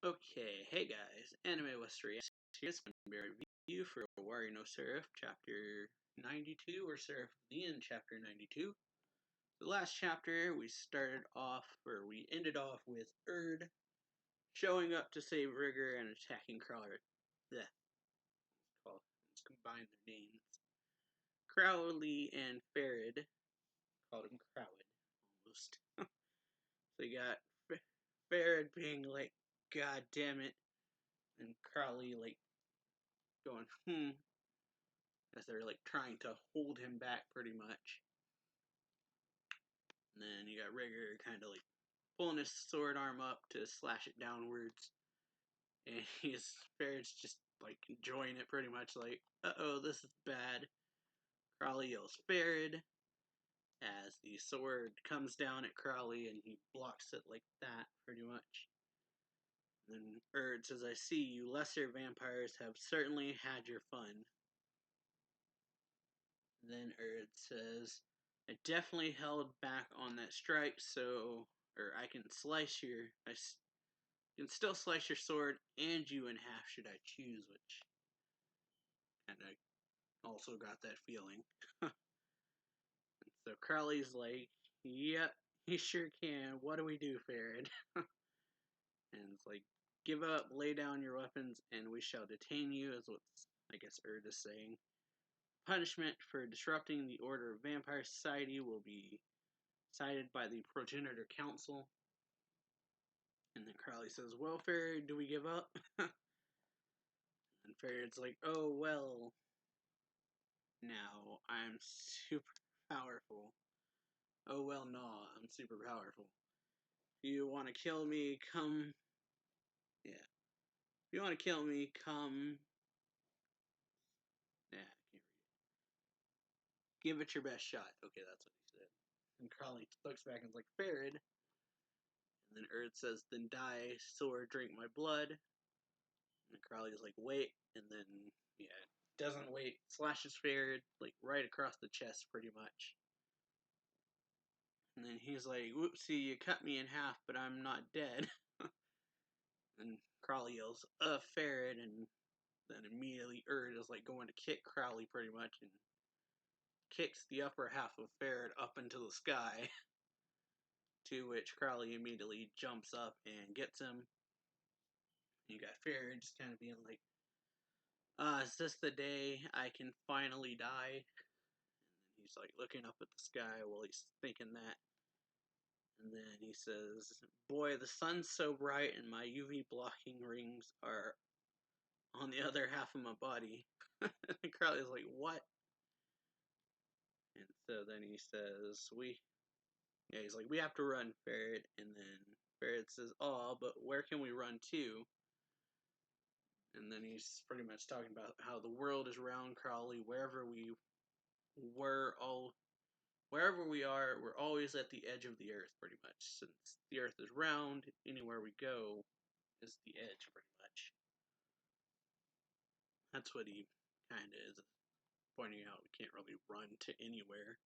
Okay, hey guys, Anime West Reacts. Here's going to be a review for Owari no Seraph, chapter 92, or Seraph the End, chapter 92. The last chapter, we ended off with Erd showing up to save Rigger and attacking Crowley. Let's combine their names. Crowley and Farid, called him Crowd, almost. So you got Farid being like, God damn it, and Crowley like going, as they're like trying to hold him back pretty much. And then you got Rigger kind of like pulling his sword arm up to slash it downwards. And Farid's just like enjoying it pretty much, like, uh-oh, this is bad. Crowley yells Farid as the sword comes down at Crowley and he blocks it like that pretty much. And then Erd says, I see you lesser vampires have certainly had your fun. Then Erd says, I definitely held back on that strike, I can still slice your sword and you in half should I choose, which kind of also got that feeling. So Crowley's like, yep, he sure can. What do we do, Farid? And it's like, give up, lay down your weapons, and we shall detain you, is what I guess Erd is saying. Punishment for disrupting the order of vampire society will be decided by the Progenitor Council. And then Crowley says, well, Farid, do we give up? And Farid's like, oh, well, now I'm super powerful. Oh, well, no, I'm super powerful. If you want to kill me, come. Yeah. If you want to kill me, come. Yeah, I can't read it. Give it your best shot. Okay, that's what he said. And Crowley looks back and is like, Farid. And then Erd says, then die, sword, drink my blood. And Crowley's like, wait. And then, yeah, doesn't wait. Slashes Farid, like, right across the chest, pretty much. And then he's like, whoopsie, you cut me in half, but I'm not dead. And Crowley yells, Farid, and then immediately Erd is like going to kick Crowley pretty much, and kicks the upper half of Farid up into the sky. To which Crowley immediately jumps up and gets him. You got Farid just kind of being like, is this the day I can finally die? And then he's like looking up at the sky while he's thinking that. And then he says, boy, the sun's so bright and my UV blocking rings are on the other half of my body. And Crowley's like, what? And so then he says, he's like, we have to run, Farid. And then Farid says, oh, but where can we run to? And then he's pretty much talking about how the world is round, Crowley. Wherever we are, we're always at the edge of the earth, pretty much. Since the earth is round, anywhere we go is the edge, pretty much. That's what he kind of is pointing out. We can't really run to anywhere.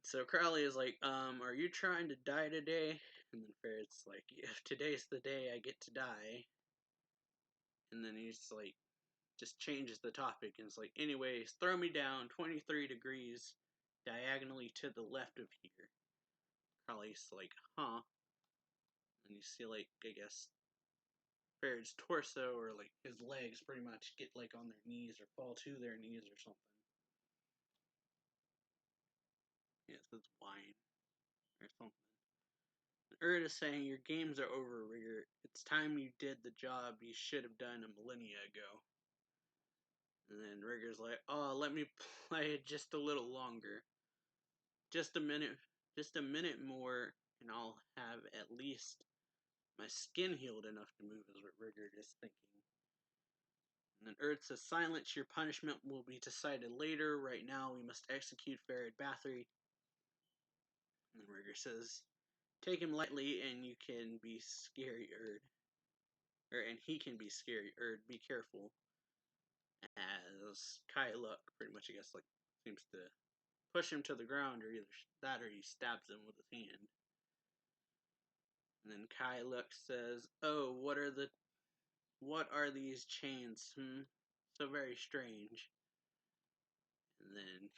So Crowley is like, are you trying to die today? And then Farid's like, if today's the day I get to die. And then he's like, just changes the topic and it's like, anyways, throw me down 23 degrees diagonally to the left of here. Crowley's like, huh? And you see, like, I guess Farid's torso or like his legs pretty much get like on their knees or fall to their knees or something. Yeah, it says wine or something. Erd is saying, your games are over, Rigger. It's time you did the job you should have done a millennia ago. And then Rigger's like, oh, let me play it just a little longer. Just a minute more, and I'll have at least my skin healed enough to move, is what Rigger is thinking. And then Erd says, silence, your punishment will be decided later. Right now, we must execute Farid Bathory. And then Rigger says, take him lightly, and you can be scary, Erd. And he can be scary, Erd. Be careful. As Kai Luck pretty much, I guess, like, seems to push him to the ground, or either that or he stabs him with his hand. And then Kyluk says, "Oh, what are these chains? So very strange." And then,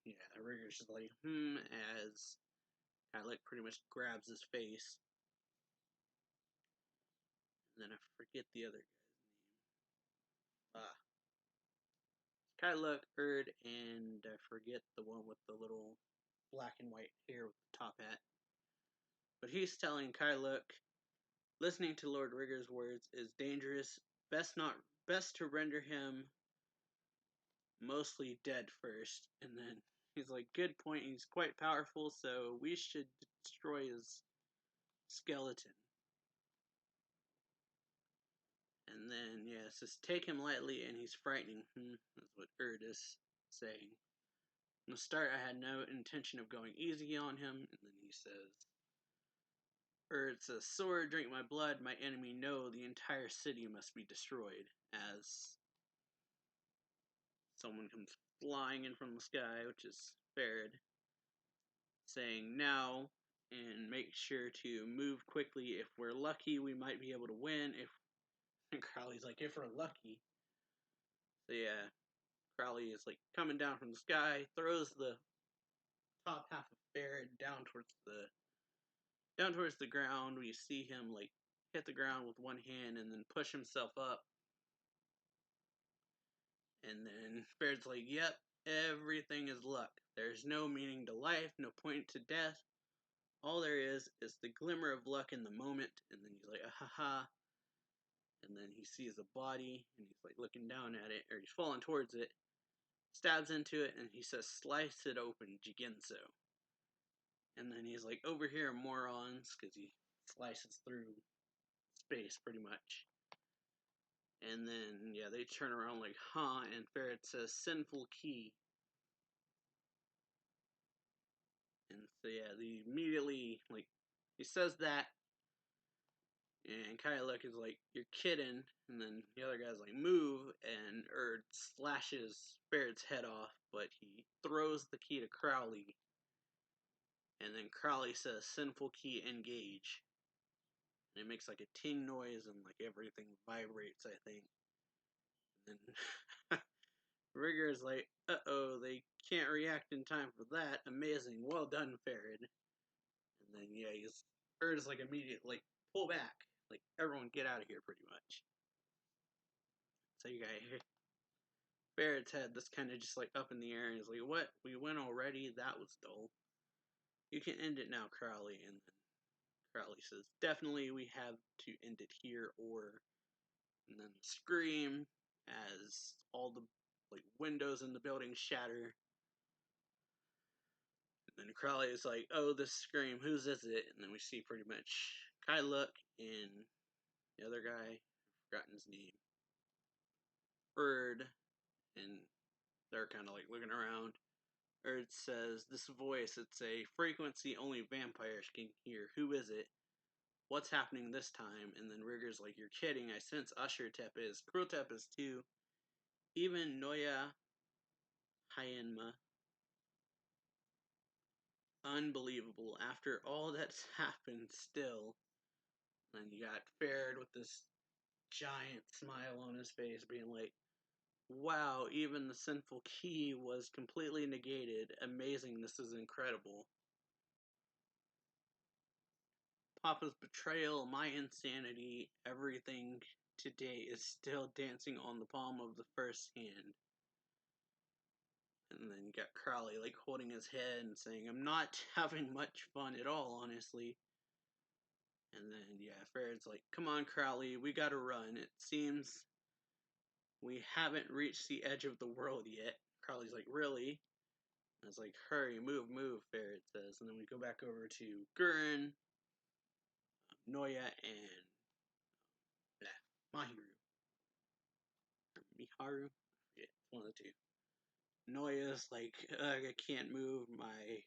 yeah, Rigger's just like, as Kyluk pretty much grabs his face. And then I forget the other guy's name. Kyluk, Erd, and I forget the one with the little black and white hair with the top hat. But he's telling Kyluk, listening to Lord Rigger's words is dangerous. Best to render him mostly dead first. And then he's like, good point. He's quite powerful, so we should destroy his skeleton. And then, yeah, it says, take him lightly, and he's frightening. That's what Erd is saying. From the start, I had no intention of going easy on him. And then he says, Erd says, sword, drink my blood, my enemy, no, the entire city must be destroyed. As someone comes flying in from the sky, which is Farad, saying, now, and make sure to move quickly. If we're lucky, we might be able to win. And Crowley's like, if we're lucky. So yeah, Crowley is like coming down from the sky, throws the top half of Farad down towards the ground. We see him like hit the ground with one hand and then push himself up. And then Farad's like, yep, everything is luck. There's no meaning to life, no point to death. All there is the glimmer of luck in the moment. And then he's like, ha. And then he sees a body, and he's like looking down at it, or he's falling towards it, stabs into it, and he says, slice it open, Jigenso. And then he's like, over here, morons, because he slices through space pretty much. And then, yeah, they turn around like, huh, and Farad says, sinful key. And so, yeah, they immediately, like, he says that, and Kyluk is like, you're kidding. And then the other guy's like, move. And Erd slashes Farad's head off, but he throws the key to Crowley. And then Crowley says, sinful key, engage. And it makes like a ting noise, and like everything vibrates, I think. And then Rigger is like, uh-oh, they can't react in time for that. Amazing. Well done, Farad. And then, yeah, Erd's like immediately, like, pull back. Like, everyone get out of here, pretty much. So you got Barrett's head that's kind of just like up in the air, and he's like, what? We went already? That was dull. You can end it now, Crowley. And then Crowley says, definitely we have to end it here, or... And then scream as all the like windows in the building shatter. And then Crowley is like, oh, this scream, whose is it? And then we see pretty much Kyluk and the other guy, I've forgotten his name, Erd, and they're kind of like looking around. Erd says, this voice, it's a frequency only vampires can hear. Who is it? What's happening this time? And then Rigger's like, you're kidding. I sense Ushertep is. Krotep is too. Even Noya Hyenma. Unbelievable. After all that's happened still. And you got Farad with this giant smile on his face being like, wow, even the sinful key was completely negated. Amazing, this is incredible. Papa's betrayal, my insanity, everything today is still dancing on the palm of the first hand. And then you got Crowley like holding his head and saying, I'm not having much fun at all, honestly. And then, yeah, Farad's like, come on, Crowley, we gotta run. It seems we haven't reached the edge of the world yet. Crowley's like, really? I was like, hurry, move, Farad says. And then we go back over to Gurren, Noya, and Mahiru. Or Miharu? I forget, one of the two. Noya's like, I can't move, my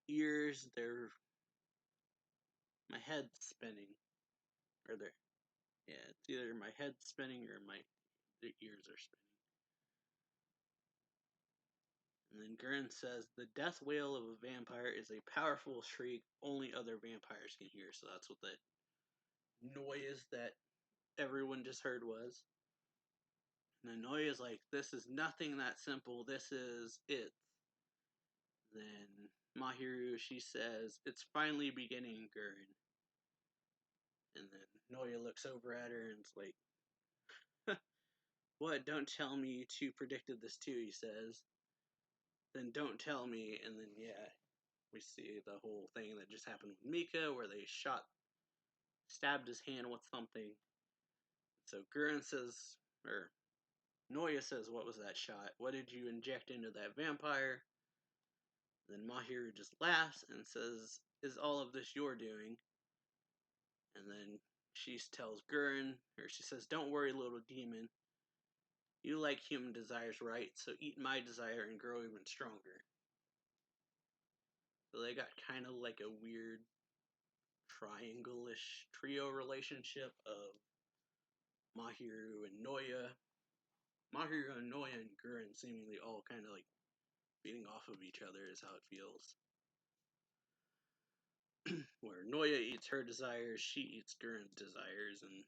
ears, my head's spinning. Or yeah, it's either my head's spinning or the ears are spinning. And then Gurren says the death wail of a vampire is a powerful shriek only other vampires can hear. So that's what the noise that everyone just heard was. And the noise is like, this is nothing that simple. This is it. Then Mahiru, she says, it's finally beginning, Gurren. And then Noya looks over at her and is like, what? Don't tell me you two predicted this too, he says. Then don't tell me. And then, yeah, we see the whole thing that just happened with Mika where they stabbed his hand with something. So Gurren says, or Noya says, what was that shot? What did you inject into that vampire? Then Mahiru just laughs and says, is all of this your doing? And then she tells Gurren, or she says, don't worry, little demon. You like human desires, right? So eat my desire and grow even stronger. So they got kind of like a weird triangle-ish trio relationship of Mahiru and Noya. Mahiru and Noya and Gurren seemingly all kind of like feeding off of each other is how it feels. Where Noya eats her desires, she eats Gurren's desires, and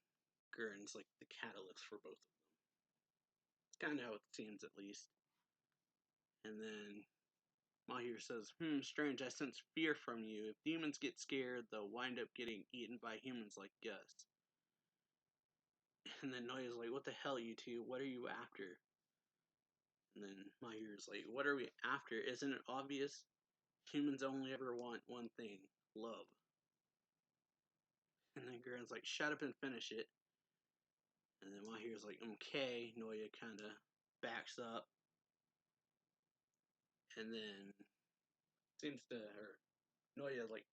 Gurren's like the catalyst for both of them. It's kind of how it seems, at least. And then Mahir says, strange, I sense fear from you. If demons get scared, they'll wind up getting eaten by humans like us. And then Noya's like, what the hell, you two? What are you after? And then Mahir's like, what are we after? Isn't it obvious? Humans only ever want one thing, love. And then Gurren's like, shut up and finish it. And then Mahir's like, okay. Noya kind of backs up. And then seems to her, Noya like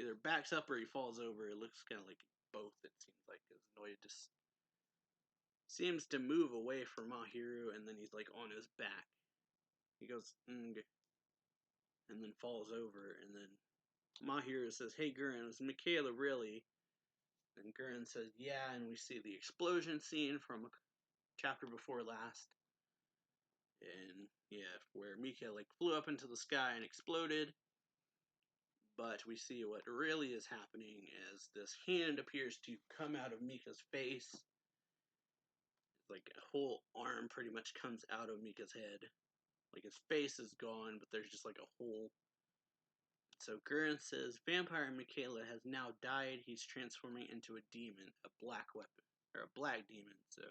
either backs up or he falls over. It looks kind of like both, it seems like, because Noya just seems to move away from Mahiru, and then he's like on his back. He goes, and then falls over, and then Mahiru says, hey Gurren, was Michaela really? And Gurren says, yeah, and we see the explosion scene from a chapter before last. And yeah, where Mika like flew up into the sky and exploded. But we see what really is happening as this hand appears to come out of Mika's face. Like a whole arm pretty much comes out of Mika's head. Like his face is gone, but there's just like a hole. So Gurren says, Vampire Michaela has now died. He's transforming into a demon, a black weapon, or a black demon. So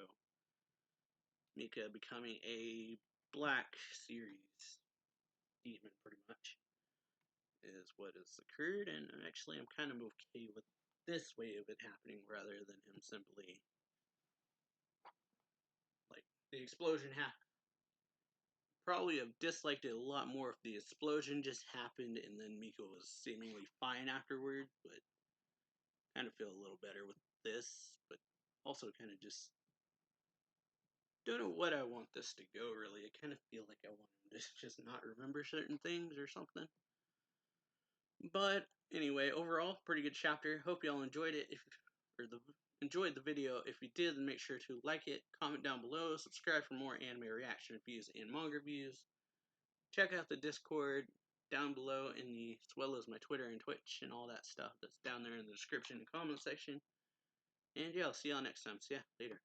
Mika becoming a black series demon, pretty much, is what has occurred. And actually, I'm kind of okay with this way of it happening rather than him simply, like, the explosion happened. Probably have disliked it a lot more if the explosion just happened and then Mika was seemingly fine afterward, but kind of feel a little better with this, but also kind of just don't know what I want this to go, really. I kind of feel like I want him to just not remember certain things or something. But anyway, overall, pretty good chapter. Hope y'all enjoyed it. Enjoyed the video. If you did, then make sure to like it, comment down below, subscribe for more anime reaction reviews and manga reviews. Check out the Discord down below as well as my Twitter and Twitch and all that stuff that's down there in the description and comment section. And yeah, I'll see y'all next time. So yeah, later.